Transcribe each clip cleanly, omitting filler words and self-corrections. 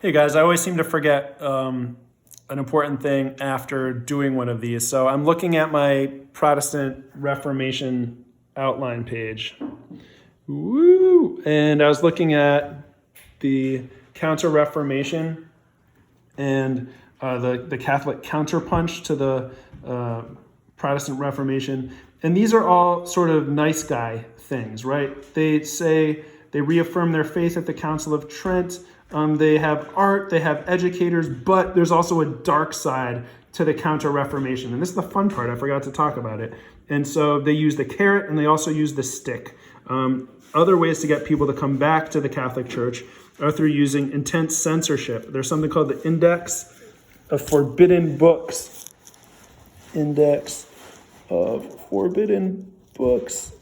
Hey guys, I always seem to forget an important thing after doing one of these. So I'm looking at my Protestant Reformation outline page. Woo! And I was looking at the Counter Reformation and the Catholic counterpunch to the Protestant Reformation. And these are all sort of nice guy things, right? They say they reaffirm their faith at the Council of Trent. They have art, they have educators, but there's also a dark side to the Counter Reformation. And this is the fun part, I forgot to talk about it. And so they use the carrot and they also use the stick. Other ways to get people to come back to the Catholic Church are through using intense censorship. There's something called the Index of Forbidden Books. Index of Forbidden Books.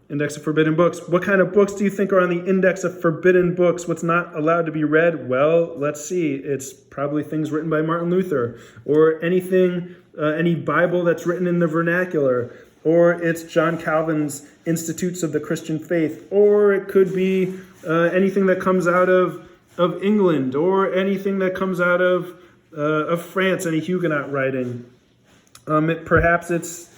Index of Forbidden Books. What kind of books do you think are on the Index of Forbidden Books? What's not allowed to be read? Well, let's see. It's probably things written by Martin Luther, or anything, any Bible that's written in the vernacular, or it's John Calvin's Institutes of the Christian Faith, or it could be anything that comes out of England, or anything that comes out of France, any Huguenot writing. Perhaps it's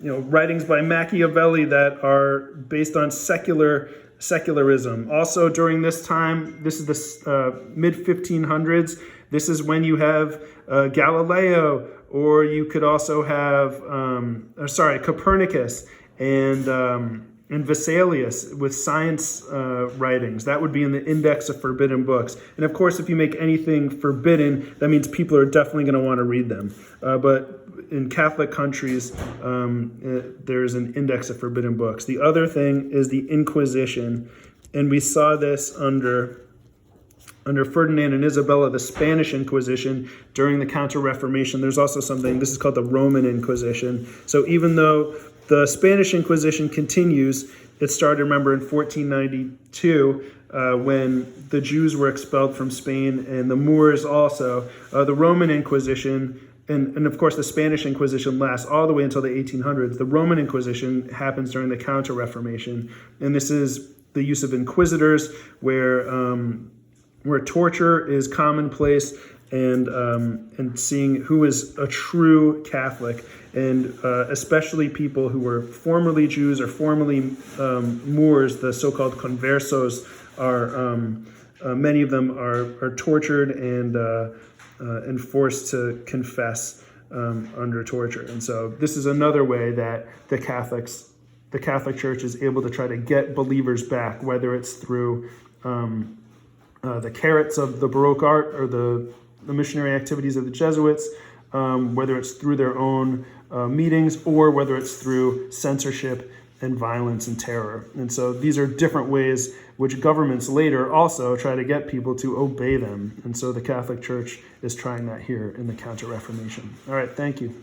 writings by Machiavelli that are based on secularism. Also during this time, this is the mid-1500s, this is when you have Galileo, or you could also have, Copernicus and Vesalius with science writings. That would be in the Index of Forbidden Books. And of course, if you make anything forbidden, that means people are definitely going to want to read them. But in Catholic countries, there's an Index of Forbidden Books. The other thing is the Inquisition. And we saw this under Ferdinand and Isabella, the Spanish Inquisition, during the Counter Reformation. There's also something, this is called the Roman Inquisition. So even though the Spanish Inquisition continues, it started, remember, in 1492, when the Jews were expelled from Spain and the Moors also. The Roman Inquisition, and of course the Spanish Inquisition lasts all the way until the 1800s. The Roman Inquisition happens during the Counter Reformation. And this is the use of inquisitors, where torture is commonplace, and seeing who is a true Catholic, and especially people who were formerly Jews or formerly Moors, the so-called conversos, are many of them are tortured and forced to confess under torture. And so this is another way that the Catholic Church is able to try to get believers back, whether it's through the carrots of the Baroque art or the missionary activities of the Jesuits, whether it's through their own meetings, or whether it's through censorship and violence and terror. And so these are different ways which governments later also try to get people to obey them. And so the Catholic Church is trying that here in the Counter Reformation. All right, thank you.